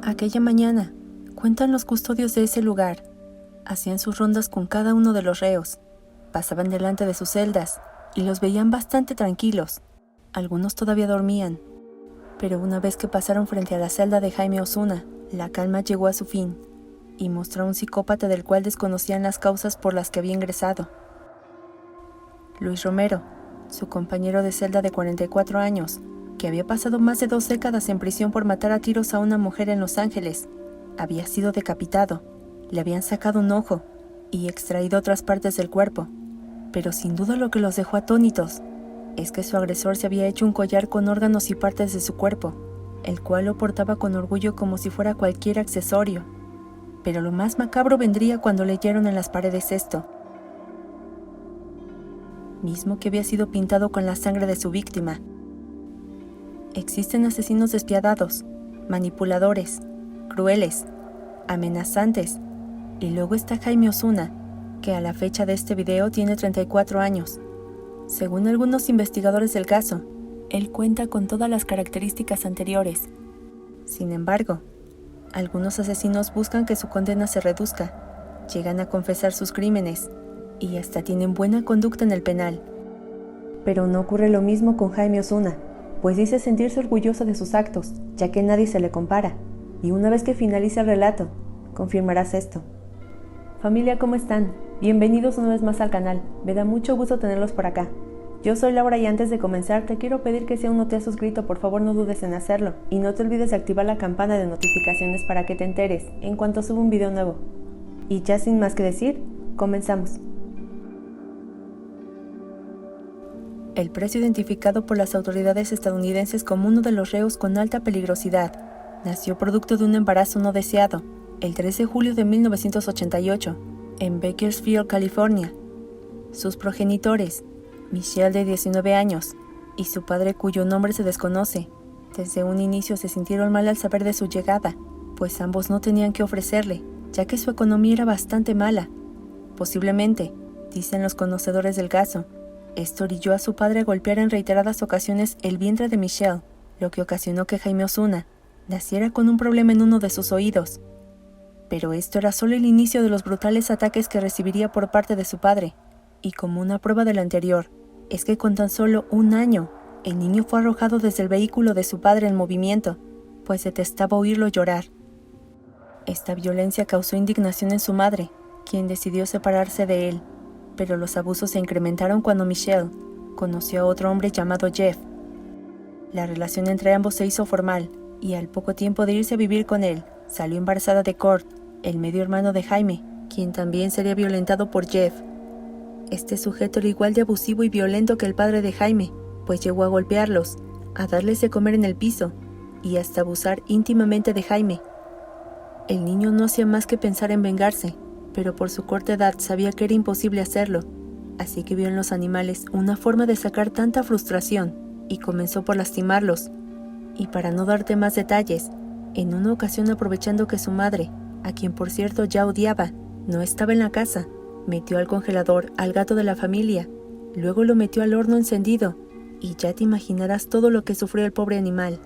Aquella mañana, cuentan los custodios de ese lugar, hacían sus rondas con cada uno de los reos, pasaban delante de sus celdas y los veían bastante tranquilos. Algunos todavía dormían, pero una vez que pasaron frente a la celda de Jaime Osuna, la calma llegó a su fin y mostró a un psicópata del cual desconocían las causas por las que había ingresado. Luis Romero, su compañero de celda de 44 años, que había pasado más de 2 décadas en prisión por matar a tiros a una mujer en Los Ángeles, había sido decapitado, le habían sacado un ojo y extraído otras partes del cuerpo, pero sin duda lo que los dejó atónitos es que su agresor se había hecho un collar con órganos y partes de su cuerpo, el cual lo portaba con orgullo como si fuera cualquier accesorio. Pero lo más macabro vendría cuando leyeron en las paredes esto, mismo que había sido pintado con la sangre de su víctima. Existen asesinos despiadados, manipuladores, crueles, amenazantes, y luego está Jaime Osuna, que a la fecha de este video tiene 34 años. Según algunos investigadores del caso, él cuenta con todas las características anteriores. Sin embargo, algunos asesinos buscan que su condena se reduzca, llegan a confesar sus crímenes y hasta tienen buena conducta en el penal. Pero no ocurre lo mismo con Jaime Osuna, pues dice sentirse orgulloso de sus actos, ya que nadie se le compara, y una vez que finalice el relato, confirmarás esto. Familia, ¿cómo están? Bienvenidos una vez más al canal, me da mucho gusto tenerlos por acá. Yo soy Laura y antes de comenzar te quiero pedir que si aún no te has suscrito, por favor no dudes en hacerlo, y no te olvides de activar la campana de notificaciones para que te enteres en cuanto suba un video nuevo. Y ya sin más que decir, comenzamos. El preso, identificado por las autoridades estadounidenses como uno de los reos con alta peligrosidad, nació producto de un embarazo no deseado, el 3 de julio de 1988, en Bakersfield, California. Sus progenitores, Michelle de 19 años, y su padre cuyo nombre se desconoce, desde un inicio se sintieron mal al saber de su llegada, pues ambos no tenían qué ofrecerle, ya que su economía era bastante mala. Posiblemente, dicen los conocedores del caso, esto orilló a su padre a golpear en reiteradas ocasiones el vientre de Michelle, lo que ocasionó que Jaime Osuna naciera con un problema en uno de sus oídos. Pero esto era solo el inicio de los brutales ataques que recibiría por parte de su padre, y como una prueba de lo anterior, es que con tan solo 1 año, el niño fue arrojado desde el vehículo de su padre en movimiento, pues detestaba oírlo llorar. Esta violencia causó indignación en su madre, quien decidió separarse de él, pero los abusos se incrementaron cuando Michelle conoció a otro hombre llamado Jeff. La relación entre ambos se hizo formal, y al poco tiempo de irse a vivir con él, salió embarazada de Kurt, el medio hermano de Jaime, quien también sería violentado por Jeff. Este sujeto era igual de abusivo y violento que el padre de Jaime, pues llegó a golpearlos, a darles de comer en el piso, y hasta abusar íntimamente de Jaime. El niño no hacía más que pensar en vengarse, pero por su corta edad sabía que era imposible hacerlo, así que vio en los animales una forma de sacar tanta frustración, y comenzó por lastimarlos. Y para no darte más detalles, en una ocasión, aprovechando que su madre, a quien por cierto ya odiaba, no estaba en la casa, metió al congelador al gato de la familia, luego lo metió al horno encendido, y ya te imaginarás todo lo que sufrió el pobre animal.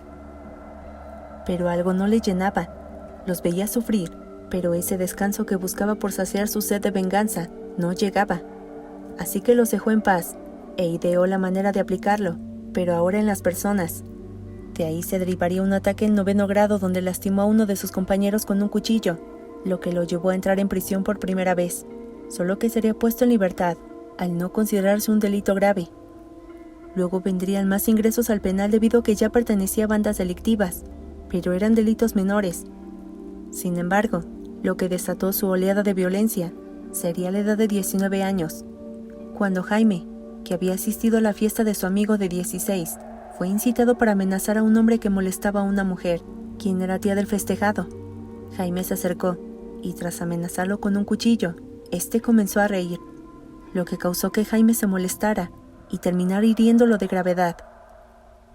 Pero algo no le llenaba, los veía sufrir, pero ese descanso que buscaba por saciar su sed de venganza no llegaba. Así que los dejó en paz, e ideó la manera de aplicarlo, pero ahora en las personas. De ahí se derivaría un ataque en 9º grado donde lastimó a uno de sus compañeros con un cuchillo, lo que lo llevó a entrar en prisión por primera vez, solo que sería puesto en libertad, al no considerarse un delito grave. Luego vendrían más ingresos al penal debido a que ya pertenecía a bandas delictivas, pero eran delitos menores. Sin embargo, lo que desató su oleada de violencia sería la edad de 19 años, cuando Jaime, que había asistido a la fiesta de su amigo de 16, fue incitado para amenazar a un hombre que molestaba a una mujer, quien era tía del festejado. Jaime se acercó, y tras amenazarlo con un cuchillo, este comenzó a reír, lo que causó que Jaime se molestara y terminara hiriéndolo de gravedad.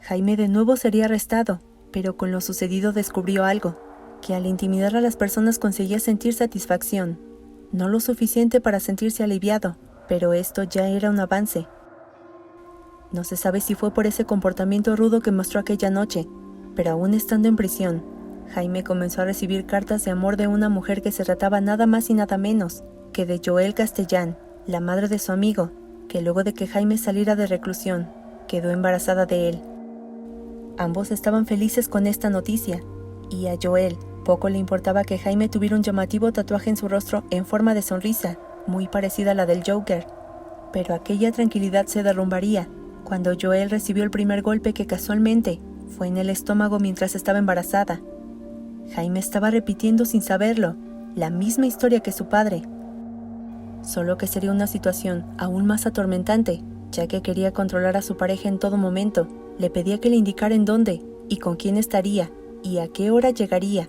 Jaime de nuevo sería arrestado, pero con lo sucedido descubrió algo, que al intimidar a las personas conseguía sentir satisfacción, no lo suficiente para sentirse aliviado, pero esto ya era un avance. No se sabe si fue por ese comportamiento rudo que mostró aquella noche, pero aún estando en prisión, Jaime comenzó a recibir cartas de amor de una mujer que se trataba nada más y nada menos que de Joelle Castellán, la madre de su amigo, que luego de que Jaime saliera de reclusión, quedó embarazada de él. Ambos estaban felices con esta noticia, y a Joelle poco le importaba que Jaime tuviera un llamativo tatuaje en su rostro en forma de sonrisa, muy parecida a la del Joker. Pero aquella tranquilidad se derrumbaría cuando Joelle recibió el primer golpe, que casualmente fue en el estómago mientras estaba embarazada. Jaime estaba repitiendo sin saberlo la misma historia que su padre, solo que sería una situación aún más atormentante, ya que quería controlar a su pareja en todo momento. Le pedía que le indicara en dónde y con quién estaría y a qué hora llegaría.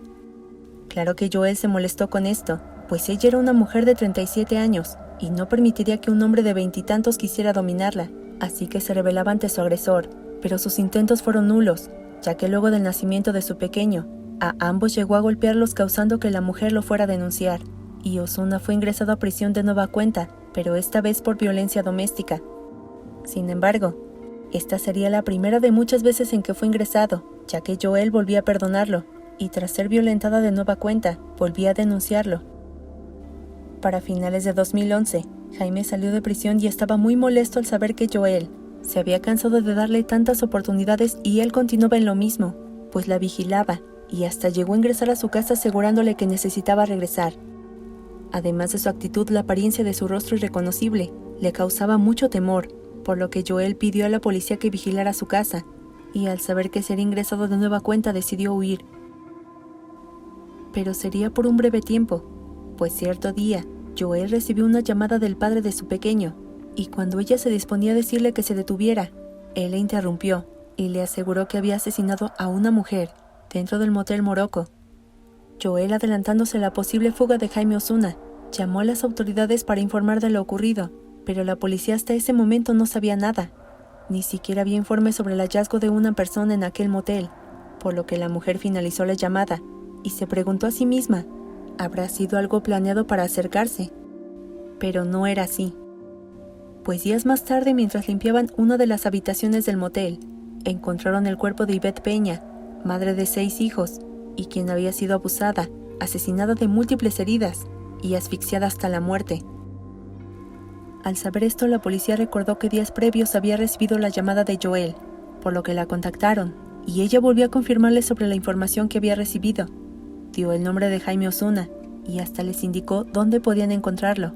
Claro que Joelle se molestó con esto, pues ella era una mujer de 37 años y no permitiría que un hombre de veintitantos quisiera dominarla, así que se rebelaba ante su agresor, pero sus intentos fueron nulos, ya que luego del nacimiento de su pequeño, a ambos llegó a golpearlos, causando que la mujer lo fuera a denunciar, y Osuna fue ingresado a prisión de nueva cuenta, pero esta vez por violencia doméstica. Sin embargo, esta sería la primera de muchas veces en que fue ingresado, ya que Joelle volvía a perdonarlo, y tras ser violentada de nueva cuenta, volvía a denunciarlo. Para finales de 2011, Jaime salió de prisión y estaba muy molesto al saber que Joelle se había cansado de darle tantas oportunidades y él continuaba en lo mismo, pues la vigilaba y hasta llegó a ingresar a su casa asegurándole que necesitaba regresar. Además de su actitud, la apariencia de su rostro irreconocible le causaba mucho temor, por lo que Joelle pidió a la policía que vigilara su casa, y al saber que sería ingresado de nueva cuenta decidió huir. Pero sería por un breve tiempo, pues cierto día, Joelle recibió una llamada del padre de su pequeño, y cuando ella se disponía a decirle que se detuviera, él la interrumpió y le aseguró que había asesinado a una mujer dentro del motel Morocco. Joelle, adelantándose a la posible fuga de Jaime Osuna, llamó a las autoridades para informar de lo ocurrido, pero la policía hasta ese momento no sabía nada. Ni siquiera había informes sobre el hallazgo de una persona en aquel motel, por lo que la mujer finalizó la llamada y se preguntó a sí misma, ¿habrá sido algo planeado para acercarse? Pero no era así. Pues días más tarde, mientras limpiaban una de las habitaciones del motel, encontraron el cuerpo de Ivette Peña, madre de 6 hijos, y quien había sido abusada, asesinada de múltiples heridas y asfixiada hasta la muerte. Al saber esto, la policía recordó que días previos había recibido la llamada de Joelle, por lo que la contactaron, y ella volvió a confirmarles sobre la información que había recibido. Dio el nombre de Jaime Osuna, y hasta les indicó dónde podían encontrarlo.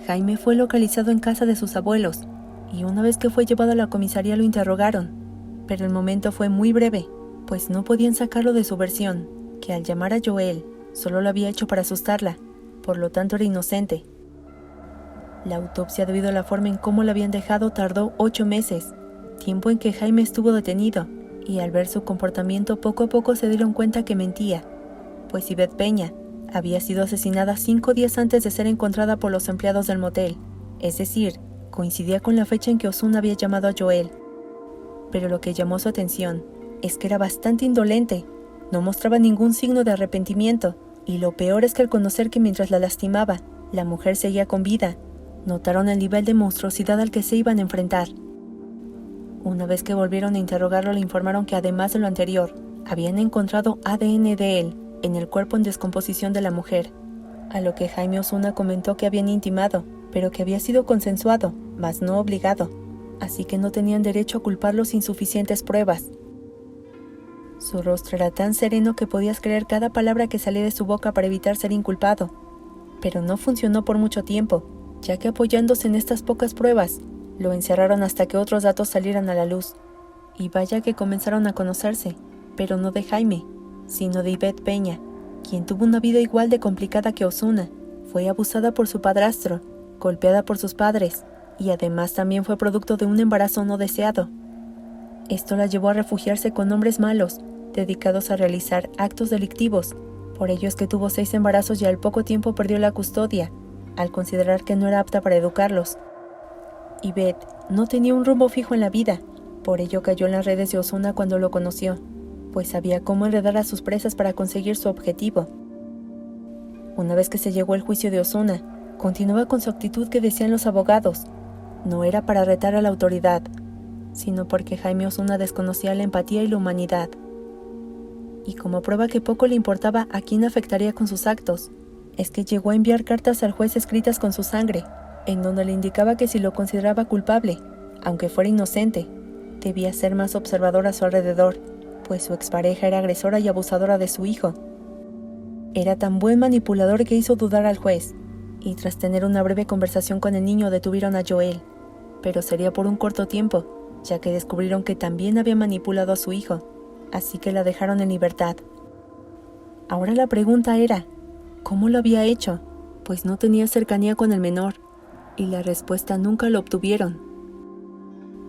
Jaime fue localizado en casa de sus abuelos, y una vez que fue llevado a la comisaría lo interrogaron, pero el momento fue muy breve, pues no podían sacarlo de su versión, que al llamar a Joelle, solo lo había hecho para asustarla, por lo tanto era inocente. La autopsia, debido a la forma en cómo la habían dejado, tardó 8 meses, tiempo en que Jaime estuvo detenido, y al ver su comportamiento poco a poco se dieron cuenta que mentía, pues Ivette Peña había sido asesinada 5 días antes de ser encontrada por los empleados del motel, es decir, coincidía con la fecha en que Osuna había llamado a Joelle. Pero lo que llamó su atención es que era bastante indolente, no mostraba ningún signo de arrepentimiento, y lo peor es que al conocer que mientras la lastimaba, la mujer seguía con vida, notaron el nivel de monstruosidad al que se iban a enfrentar. Una vez que volvieron a interrogarlo, le informaron que además de lo anterior, habían encontrado ADN de él en el cuerpo en descomposición de la mujer, a lo que Jaime Osuna comentó que habían intimado, pero que había sido consensuado, mas no obligado, así que no tenían derecho a culparlo sin suficientes pruebas. Su rostro era tan sereno que podías creer cada palabra que salía de su boca para evitar ser inculpado, pero no funcionó por mucho tiempo, ya que apoyándose en estas pocas pruebas, lo encerraron hasta que otros datos salieran a la luz. Y vaya que comenzaron a conocerse, pero no de Jaime, sino de Ivette Peña, quien tuvo una vida igual de complicada que Osuna. Fue abusada por su padrastro, golpeada por sus padres, y además también fue producto de un embarazo no deseado. Esto la llevó a refugiarse con hombres malos, dedicados a realizar actos delictivos. Por ello es que tuvo 6 embarazos y al poco tiempo perdió la custodia, al considerar que no era apta para educarlos. Ivette no tenía un rumbo fijo en la vida, por ello cayó en las redes de Osuna cuando lo conoció, pues sabía cómo enredar a sus presas para conseguir su objetivo. Una vez que se llegó al juicio de Osuna, continuaba con su actitud que decían los abogados. No era para retar a la autoridad, sino porque Jaime Osuna desconocía la empatía y la humanidad. y como prueba que poco le importaba a quién afectaría con sus actos, es que llegó a enviar cartas al juez escritas con su sangre, en donde le indicaba que si lo consideraba culpable, aunque fuera inocente, debía ser más observador a su alrededor, pues su expareja era agresora y abusadora de su hijo. Era tan buen manipulador que hizo dudar al juez, y tras tener una breve conversación con el niño detuvieron a Joel, pero sería por un corto tiempo, ya que descubrieron que también había manipulado a su hijo, así que la dejaron en libertad. Ahora la pregunta era, ¿cómo lo había hecho? Pues no tenía cercanía con el menor, y la respuesta nunca lo obtuvieron.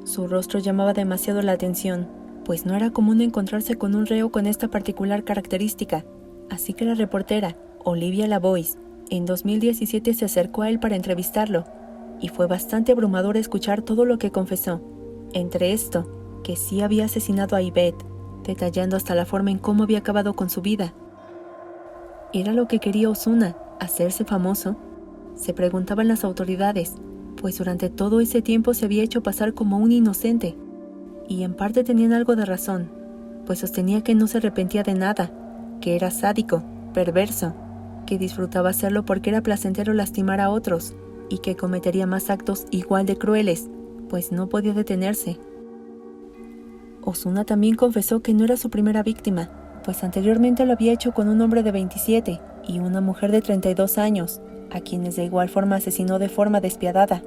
Su rostro llamaba demasiado la atención, pues no era común encontrarse con un reo con esta particular característica, así que la reportera, Olivia Lavois, en 2017 se acercó a él para entrevistarlo, y fue bastante abrumador escuchar todo lo que confesó. Entre esto, que sí había asesinado a Yvette, detallando hasta la forma en cómo había acabado con su vida. ¿Era lo que quería Ozuna, hacerse famoso? Se preguntaban las autoridades, pues durante todo ese tiempo se había hecho pasar como un inocente, y en parte tenían algo de razón, pues sostenía que no se arrepentía de nada, que era sádico, perverso, que disfrutaba hacerlo porque era placentero lastimar a otros, y que cometería más actos igual de crueles, pues no podía detenerse. Ozuna también confesó que no era su primera víctima, pues anteriormente lo había hecho con un hombre de 27 y una mujer de 32 años, a quienes de igual forma asesinó de forma despiadada.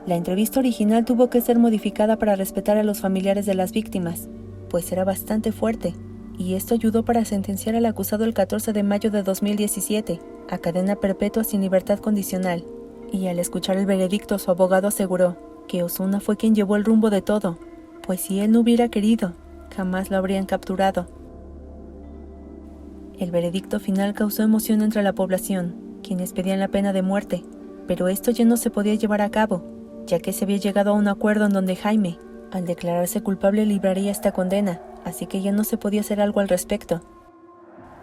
La entrevista original tuvo que ser modificada para respetar a los familiares de las víctimas, pues era bastante fuerte, y esto ayudó para sentenciar al acusado el 14 de mayo de 2017 a cadena perpetua sin libertad condicional, y al escuchar el veredicto su abogado aseguró que Ozuna fue quien llevó el rumbo de todo, pues si él no hubiera querido, jamás lo habrían capturado. El veredicto final causó emoción entre la población, quienes pedían la pena de muerte, pero esto ya no se podía llevar a cabo, ya que se había llegado a un acuerdo en donde Jaime, al declararse culpable, libraría esta condena, así que ya no se podía hacer algo al respecto.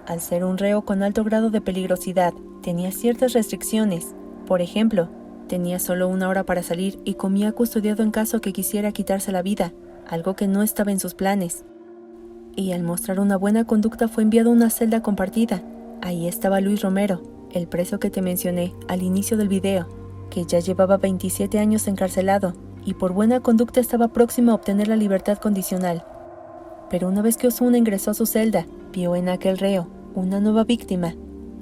Al ser un reo con alto grado de peligrosidad, tenía ciertas restricciones. Por ejemplo, tenía solo 1 hora para salir y comía custodiado en caso que quisiera quitarse la vida, algo que no estaba en sus planes. Y al mostrar una buena conducta fue enviado a una celda compartida. Ahí estaba Luis Romero, el preso que te mencioné al inicio del video, que ya llevaba 27 años encarcelado y por buena conducta estaba próximo a obtener la libertad condicional. Pero una vez que Ozuna ingresó a su celda, vio en aquel reo una nueva víctima,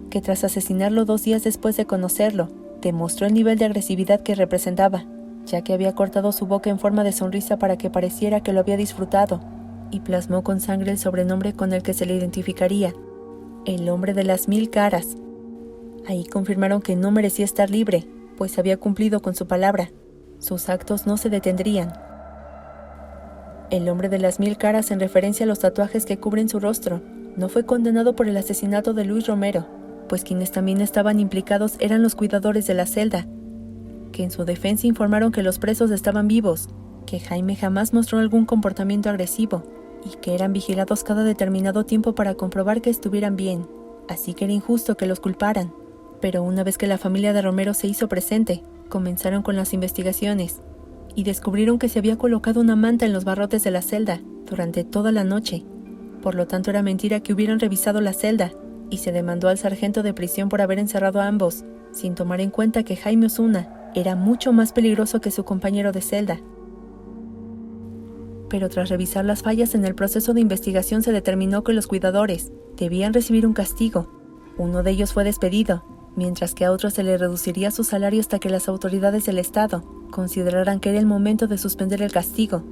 que tras asesinarlo 2 días después de conocerlo, demostró el nivel de agresividad que representaba, ya que había cortado su boca en forma de sonrisa para que pareciera que lo había disfrutado, y plasmó con sangre el sobrenombre con el que se le identificaría, el hombre de las 1000 caras. Ahí confirmaron que no merecía estar libre, pues había cumplido con su palabra. Sus actos no se detendrían. El hombre de las 1000 caras, en referencia a los tatuajes que cubren su rostro, no fue condenado por el asesinato de Luis Romero, pues quienes también estaban implicados eran los cuidadores de la celda, que en su defensa informaron que los presos estaban vivos, que Jaime jamás mostró algún comportamiento agresivo y que eran vigilados cada determinado tiempo para comprobar que estuvieran bien, así que era injusto que los culparan. Pero una vez que la familia de Romero se hizo presente, comenzaron con las investigaciones y descubrieron que se había colocado una manta en los barrotes de la celda durante toda la noche. Por lo tanto, era mentira que hubieran revisado la celda y se demandó al sargento de prisión por haber encerrado a ambos, sin tomar en cuenta que Jaime Ozuna era mucho más peligroso que su compañero de celda. Pero tras revisar las fallas en el proceso de investigación se determinó que los cuidadores debían recibir un castigo. Uno de ellos fue despedido, mientras que a otro se le reduciría su salario hasta que las autoridades del Estado consideraran que era el momento de suspender el castigo.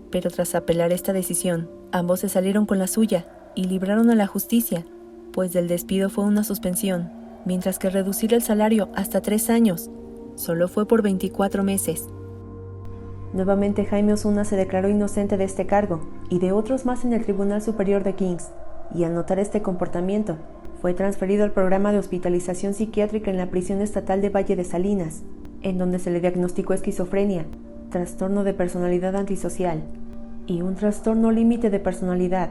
Pero tras apelar esta decisión, ambos se salieron con la suya y libraron a la justicia, pues del despido fue una suspensión, mientras que reducir el salario hasta 3 años solo fue por 24 meses. Nuevamente Jaime Ozuna se declaró inocente de este cargo y de otros más en el Tribunal Superior de Kings, y al notar este comportamiento, fue transferido al programa de hospitalización psiquiátrica en la prisión estatal de Valle de Salinas, en donde se le diagnosticó esquizofrenia, trastorno de personalidad antisocial y un trastorno límite de personalidad,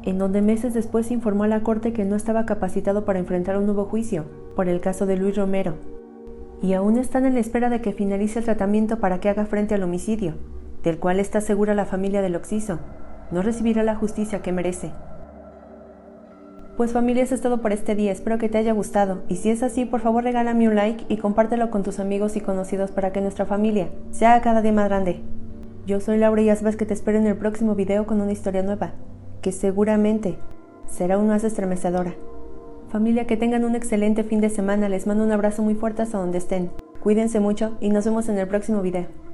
en donde meses después informó a la corte que no estaba capacitado para enfrentar un nuevo juicio por el caso de Luis Romero, y aún están en la espera de que finalice el tratamiento para que haga frente al homicidio, del cual está segura la familia del occiso no recibirá la justicia que merece. Pues familia, eso es todo por este día, espero que te haya gustado, y si es así, por favor regálame un like y compártelo con tus amigos y conocidos para que nuestra familia sea cada día más grande. Yo soy Laura y ya sabes que te espero en el próximo video con una historia nueva, que seguramente será aún más estremecedora. Familia, que tengan un excelente fin de semana, les mando un abrazo muy fuerte hasta donde estén. Cuídense mucho y nos vemos en el próximo video.